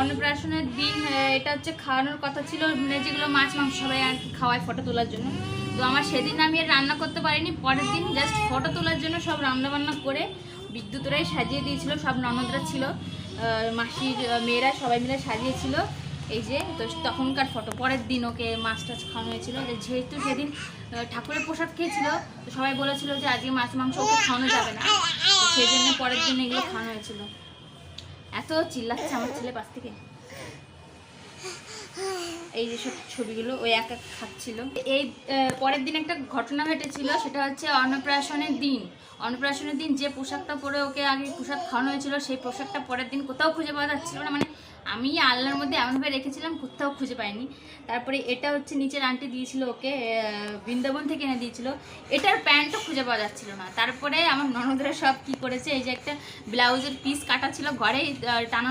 অন্নপ্রাশনের দিন এটা হচ্ছে খাওয়ানোর কথা ছিল, মানে যেগুলো মাছ মাংস সবাই আর কি খাওয়ায় ফটো তোলার জন্য। তো আমার সেদিন আমি আর রান্না করতে পারিনি, পরের দিন জাস্ট ফটো তোলার জন্য সব রান্নাবান্না করে বিদ্যুৎরাই সাজিয়ে দিয়েছিল, সব ননদরা ছিল, মাসির মেয়েরা সবাই মিলে সাজিয়েছিল। এই যে তো তখনকার ফটো। পরের দিন ওকে মাছ টাছ খাওয়ানো হয়েছিল, যেহেতু সেদিন ঠাকুরের প্রসাদ খেয়েছিল, তো সবাই বলেছিল যে আজকে মাছ মাংস ওকে খাওয়ানো যাবে না, তো সেই জন্য পরের দিন এগুলো খাওয়ানো হয়েছিল। এত চিল্লাচ্ছে আমার ছেলে পাশ থেকে। এই যে সব ছবিগুলো ওই একা খাচ্ছিল। এই পরের দিন একটা ঘটনা ঘটেছিল, সেটা হচ্ছে অন্নপ্রাশনের দিন। অন্নপ্রাশনের দিন যে পোশাকটা পরে ওকে আগে প্রসাদ খাওয়ানো হয়েছিল, সেই পোশাকটা পরের দিন কোথাও খুঁজে পাওয়া যাচ্ছিল না, মানে আমি আলনার মধ্যে এমনভাবে রেখেছিলাম কোথাও খুঁজে পাইনি। তারপরে এটা হচ্ছে নিচের আন্টি দিয়েছিল ওকে, বৃন্দাবন থেকে এনে দিয়েছিল, এটার প্যান্টও খুঁজে পাওয়া যাচ্ছিল না। তারপরে আমার ননদরা সব কি করেছে, এই যে একটা ব্লাউজের পিস কাটা ছিল ঘরেই টানা